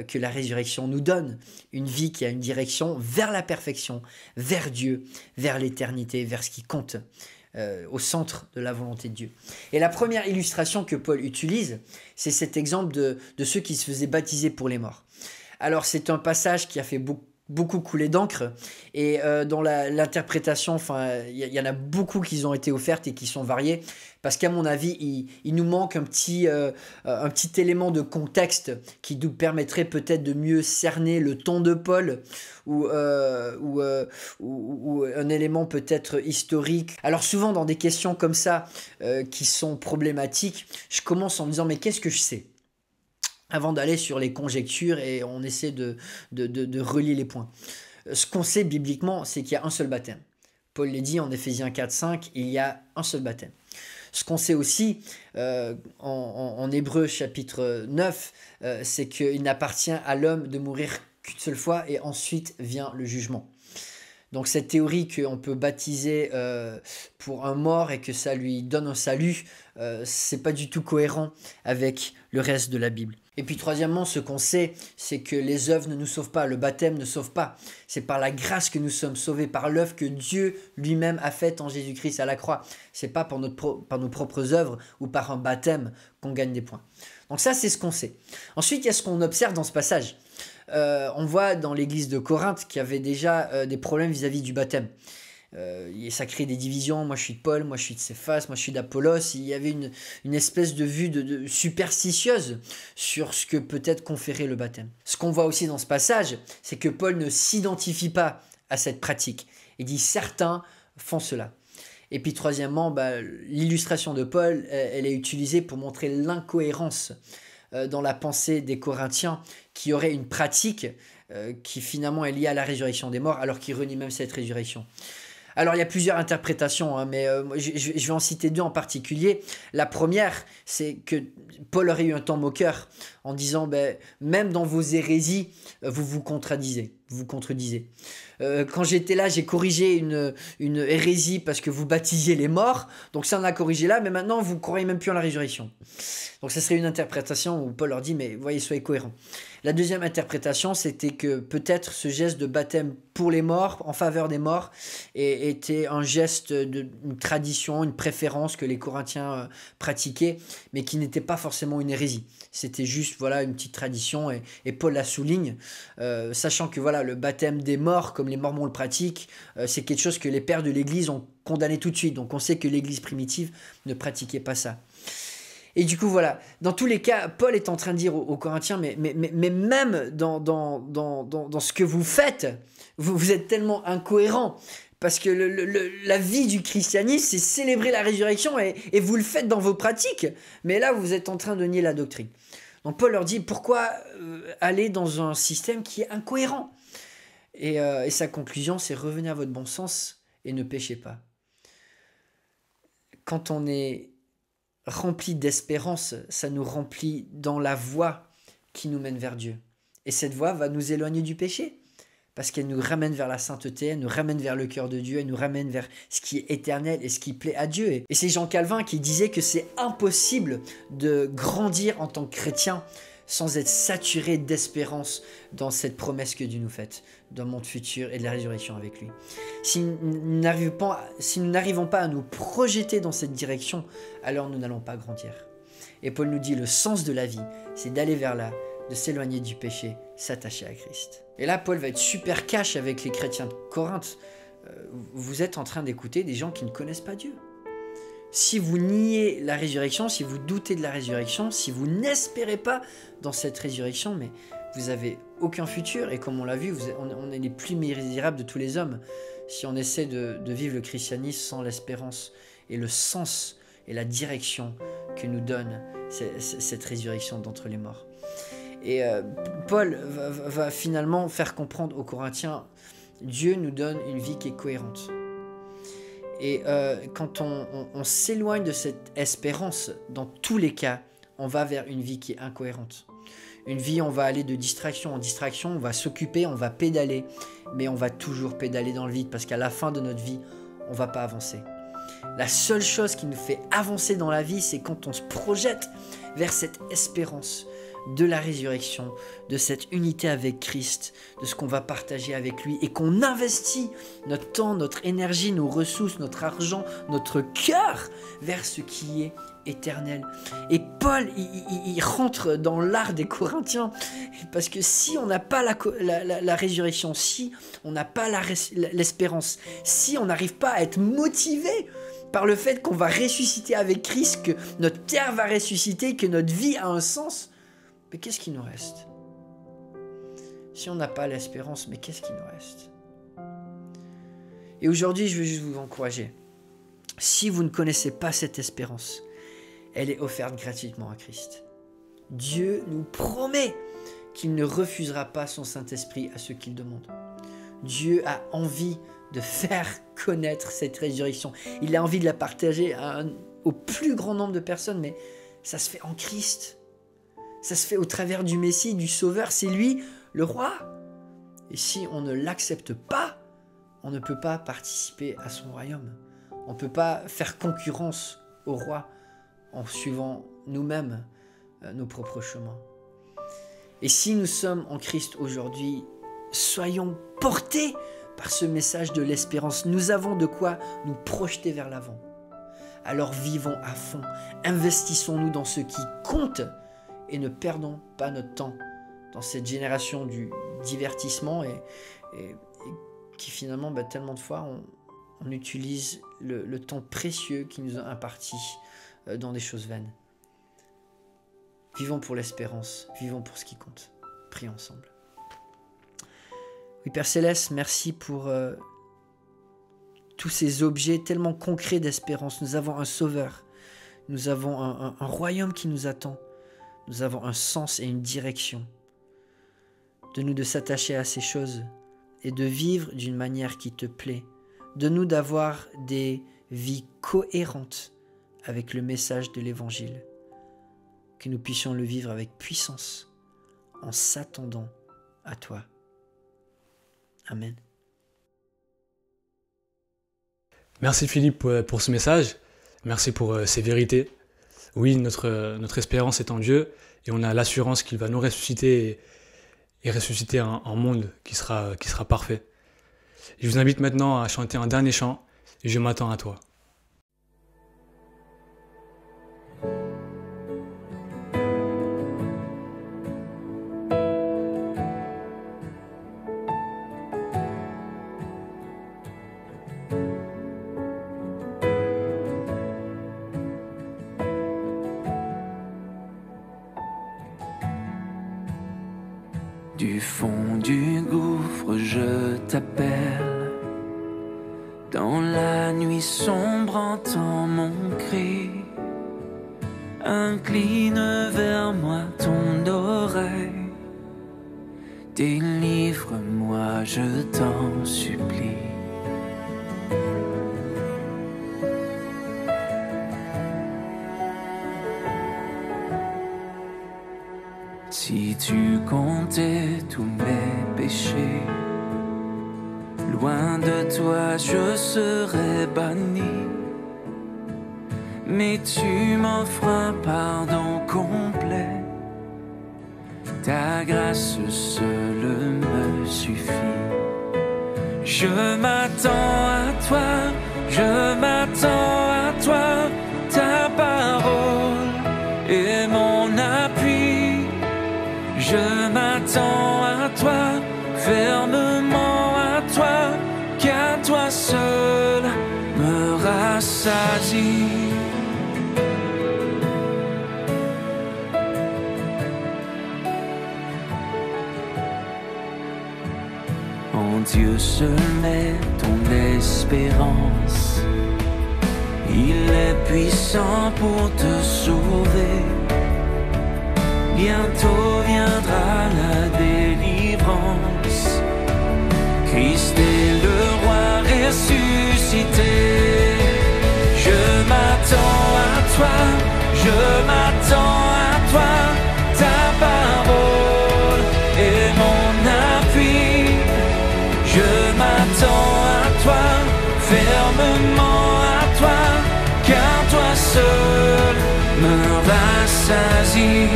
Speaker 5: que la résurrection nous donne. Une vie qui a une direction vers la perfection, vers Dieu, vers l'éternité, vers ce qui compte, au centre de la volonté de Dieu. Et la première illustration que Paul utilise, c'est cet exemple de ceux qui se faisaient baptiser pour les morts. Alors, c'est un passage qui a fait beaucoup couler d'encre, et dans l'interprétation, il y en a beaucoup qui ont été offertes et qui sont variées, parce qu'à mon avis, il nous manque un petit élément de contexte qui nous permettrait peut-être de mieux cerner le ton de Paul, ou un élément peut-être historique. Alors souvent dans des questions comme ça qui sont problématiques, je commence en me disant mais qu'est-ce que je sais ? Avant d'aller sur les conjectures et on essaie de relier les points. Ce qu'on sait bibliquement, c'est qu'il y a un seul baptême. Paul l'a dit en Éphésiens 4-5, il y a un seul baptême. Ce qu'on sait aussi en Hébreux chapitre 9, c'est qu'il n'appartient à l'homme de mourir qu'une seule fois et ensuite vient le jugement. Donc cette théorie qu'on peut baptiser pour un mort et que ça lui donne un salut, c'est pas du tout cohérent avec le reste de la Bible. Et puis troisièmement, ce qu'on sait, c'est que les œuvres ne nous sauvent pas, le baptême ne sauve pas. C'est par la grâce que nous sommes sauvés, par l'œuvre que Dieu lui-même a faite en Jésus-Christ à la croix. C'est pas par nos propres œuvres ou par un baptême qu'on gagne des points. Donc ça, c'est ce qu'on sait. Ensuite, il y a ce qu'on observe dans ce passage. On voit dans l'église de Corinthe qu'il y avait déjà des problèmes vis-à-vis du baptême. Ça crée des divisions, moi je suis de Paul, moi je suis de Céphas, moi je suis d'Apollos. Il y avait une espèce de vue de superstitieuse sur ce que peut-être conférer le baptême. Ce qu'on voit aussi dans ce passage, c'est que Paul ne s'identifie pas à cette pratique. Il dit certains font cela. Et puis troisièmement, l'illustration de Paul, elle est utilisée pour montrer l'incohérence dans la pensée des Corinthiens qui auraient une pratique qui finalement est liée à la résurrection des morts alors qu'ils renient même cette résurrection. Alors il y a plusieurs interprétations, hein, mais je vais en citer deux en particulier. La première, c'est que Paul aurait eu un temps moqueur en disant même dans vos hérésies, vous vous contredisez. Quand j'étais là, j'ai corrigé une hérésie parce que vous baptisiez les morts. Donc ça on a corrigé là, mais maintenant vous ne croyez même plus en la résurrection. Donc ça serait une interprétation où Paul leur dit, mais voyez, soyez cohérents. La deuxième interprétation, c'était que peut-être ce geste de baptême pour les morts, en faveur des morts, était un geste, une tradition, une préférence que les Corinthiens pratiquaient, mais qui n'était pas forcément une hérésie. C'était juste voilà, une petite tradition, et Paul la souligne, sachant que voilà, le baptême des morts, comme les Mormons le pratiquent, c'est quelque chose que les pères de l'Église ont condamné tout de suite. Donc on sait que l'Église primitive ne pratiquait pas ça. Et du coup, voilà, dans tous les cas, Paul est en train de dire aux Corinthiens, mais même dans ce que vous faites, vous êtes tellement incohérents, parce que la vie du christianisme, c'est célébrer la résurrection, et vous le faites dans vos pratiques, mais là, vous êtes en train de nier la doctrine. Donc Paul leur dit, pourquoi aller dans un système qui est incohérent ? Et sa conclusion, c'est revenez à votre bon sens et ne péchez pas. Quand on est rempli d'espérance, ça nous remplit dans la voie qui nous mène vers Dieu. Et cette voie va nous éloigner du péché, parce qu'elle nous ramène vers la sainteté, elle nous ramène vers le cœur de Dieu, elle nous ramène vers ce qui est éternel et ce qui plaît à Dieu. Et c'est Jean Calvin qui disait que c'est impossible de grandir en tant que chrétien sans être saturé d'espérance dans cette promesse que Dieu nous fait, d'un monde futur et de la résurrection avec lui. Si nous n'arrivons pas à nous projeter dans cette direction, alors nous n'allons pas grandir. Et Paul nous dit, le sens de la vie, c'est d'aller vers là, de s'éloigner du péché, s'attacher à Christ. Et là, Paul va être super cash avec les chrétiens de Corinthe. Vous êtes en train d'écouter des gens qui ne connaissent pas Dieu. Si vous niez la résurrection, si vous doutez de la résurrection, si vous n'espérez pas dans cette résurrection, mais vous n'avez aucun futur. Et comme on l'a vu, on est les plus misérables de tous les hommes si on essaie de vivre le christianisme sans l'espérance et le sens et la direction que nous donne cette résurrection d'entre les morts. Et Paul va finalement faire comprendre aux Corinthiens, Dieu nous donne une vie qui est cohérente. Et quand on s'éloigne de cette espérance, dans tous les cas, on va vers une vie qui est incohérente. Une vie, on va aller de distraction en distraction, on va s'occuper, on va pédaler, mais on va toujours pédaler dans le vide, parce qu'à la fin de notre vie, on ne va pas avancer. La seule chose qui nous fait avancer dans la vie, c'est quand on se projette vers cette espérance de la résurrection, de cette unité avec Christ, de ce qu'on va partager avec lui, et qu'on investit notre temps, notre énergie, nos ressources, notre argent, notre cœur vers ce qui est éternel. Et Paul, il rentre dans l'art des Corinthiens, parce que si on n'a pas la résurrection, si on n'a pas l'espérance, si on n'arrive pas à être motivé par le fait qu'on va ressusciter avec Christ, que notre terre va ressusciter, que notre vie a un sens, mais qu'est-ce qui nous reste? Si on n'a pas l'espérance, mais qu'est-ce qui nous reste? Et aujourd'hui, je veux juste vous encourager. Si vous ne connaissez pas cette espérance, elle est offerte gratuitement à Christ. Dieu nous promet qu'il ne refusera pas son Saint-Esprit à ceux qui le demandent. Dieu a envie de faire connaître cette résurrection. Il a envie de la partager au plus grand nombre de personnes, mais ça se fait en Christ. Ça se fait au travers du Messie, du Sauveur. C'est lui, le roi. Et si on ne l'accepte pas, on ne peut pas participer à son royaume. On ne peut pas faire concurrence au roi en suivant nous-mêmes nos propres chemins. Et si nous sommes en Christ aujourd'hui, soyons portés par ce message de l'espérance. Nous avons de quoi nous projeter vers l'avant. Alors vivons à fond, investissons-nous dans ce qui compte et ne perdons pas notre temps dans cette génération du divertissement et qui finalement, tellement de fois, on utilise le temps précieux qui nous a imparti dans des choses vaines. Vivons pour l'espérance, vivons pour ce qui compte. Prions ensemble. Oui, Père Céleste, merci pour tous ces objets tellement concrets d'espérance. Nous avons un Sauveur, nous avons un royaume qui nous attend, nous avons un sens et une direction. Donne-nous de s'attacher à ces choses et de vivre d'une manière qui te plaît, Donne-nous d'avoir des vies cohérentes avec le message de l'Évangile. Que nous puissions le vivre avec puissance en s'attendant à toi. Amen.
Speaker 1: Merci Philippe pour ce message. Merci pour ces vérités. Oui, notre espérance est en Dieu et on a l'assurance qu'il va nous ressusciter et ressusciter un monde qui sera parfait. Je vous invite maintenant à chanter un dernier chant et je m'attends à toi.
Speaker 4: Du fond du gouffre, je t'appelle. Dans la nuit sombre, entends mon cri. Incline vers moi ton oreille. Délivre-moi, je t'en supplie. Si tu comptais tous mes péchés, loin de toi je serais banni. Mais tu m'offres un pardon complet. Ta grâce seule me suffit. Je m'attends à toi, je m'attends à toi. Ta parole est mon appui. Je m'attends à toi, fermement à toi, car toi seul me rassasie. En Dieu seul met ton espérance. Il est puissant pour te sauver. Bientôt viendra la délivrance. Christ est le roi ressuscité. Je m'attends à toi, je m'attends à toi. Ta parole est mon appui. Je m'attends à toi, fermement à toi, car toi seul me rassasie.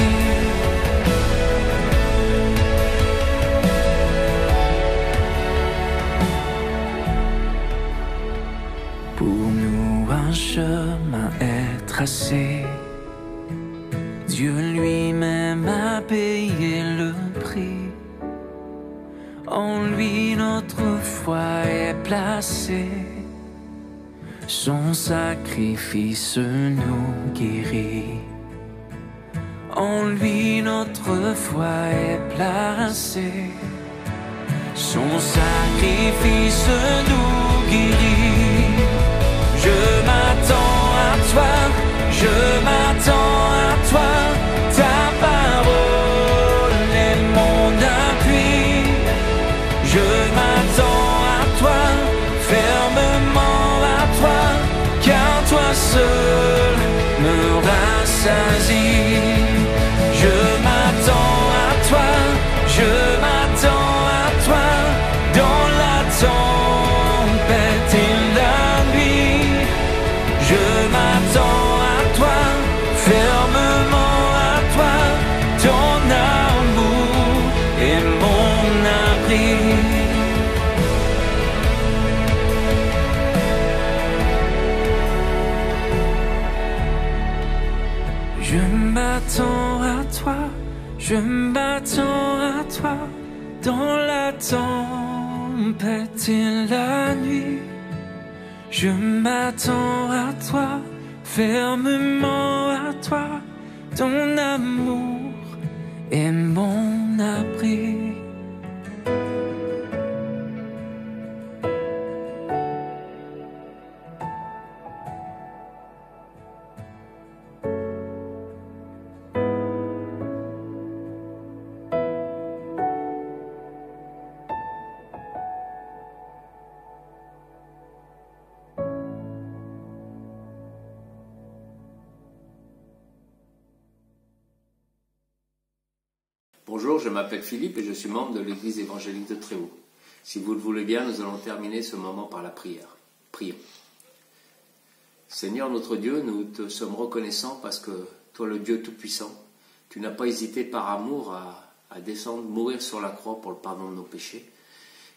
Speaker 4: Pour nous un chemin est tracé. Dieu lui-même a payé le prix. En lui notre foi est placée. Son sacrifice nous guérit. En lui notre foi est placée. Son sacrifice nous guérit. Je m'attends à toi, je m'attends à toi. Ta parole est mon appui. Je m'attends à toi, fermement à toi, car toi seul me rassasie. Je m'attends à toi, je m'attends à toi, dans la tempête et la nuit. Je m'attends à toi, fermement à toi, ton amour est mon abri. Je m'attends à toi, je m'attends à toi, dans la tempête et la nuit. Je m'attends à toi, fermement à toi, ton amour est mon abri.
Speaker 6: Bonjour, je m'appelle Philippe et je suis membre de l'église évangélique de Trévoux. Si vous le voulez bien, nous allons terminer ce moment par la prière. Prions. Seigneur notre Dieu, nous te sommes reconnaissants parce que toi, le Dieu Tout-Puissant, tu n'as pas hésité par amour à descendre, mourir sur la croix pour le pardon de nos péchés.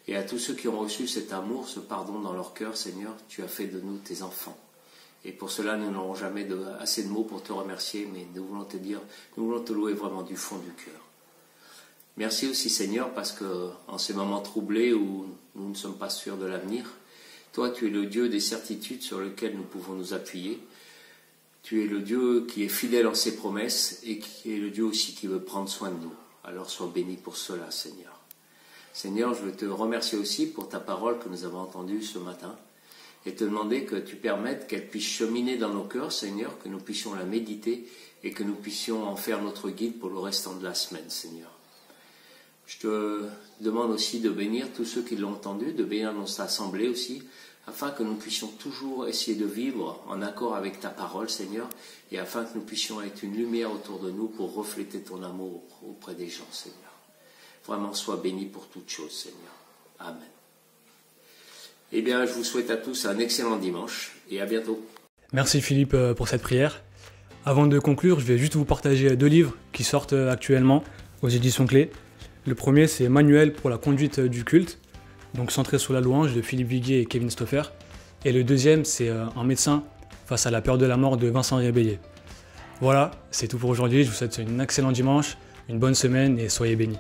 Speaker 6: Et à tous ceux qui ont reçu cet amour, ce pardon dans leur cœur, Seigneur, tu as fait de nous tes enfants. Et pour cela, nous n'aurons jamais assez de mots pour te remercier, mais nous voulons te louer vraiment du fond du cœur. Merci aussi, Seigneur, parce que en ces moments troublés où nous ne sommes pas sûrs de l'avenir, toi, tu es le Dieu des certitudes sur lesquelles nous pouvons nous appuyer. Tu es le Dieu qui est fidèle en ses promesses et qui est le Dieu aussi qui veut prendre soin de nous. Alors sois béni pour cela, Seigneur. Seigneur, je veux te remercier aussi pour ta parole que nous avons entendue ce matin et te demander que tu permettes qu'elle puisse cheminer dans nos cœurs, Seigneur, que nous puissions la méditer et que nous puissions en faire notre guide pour le restant de la semaine, Seigneur. Je te demande aussi de bénir tous ceux qui l'ont entendu, de bénir notre assemblée aussi, afin que nous puissions toujours essayer de vivre en accord avec ta parole, Seigneur, et afin que nous puissions être une lumière autour de nous pour refléter ton amour auprès des gens, Seigneur. Vraiment, sois béni pour toutes choses, Seigneur. Amen. Eh bien, je vous souhaite à tous un excellent dimanche et à bientôt.
Speaker 1: Merci Philippe pour cette prière. Avant de conclure, je vais juste vous partager 2 livres qui sortent actuellement aux éditions Clés. Le premier, c'est Manuel pour la conduite du culte, donc centré sur la louange de Philippe Viguier et Kevin Stoffer. Et le deuxième, c'est Un médecin face à la peur de la mort de Vincent Rébellier. Voilà, c'est tout pour aujourd'hui. Je vous souhaite un excellent dimanche, une bonne semaine et soyez bénis.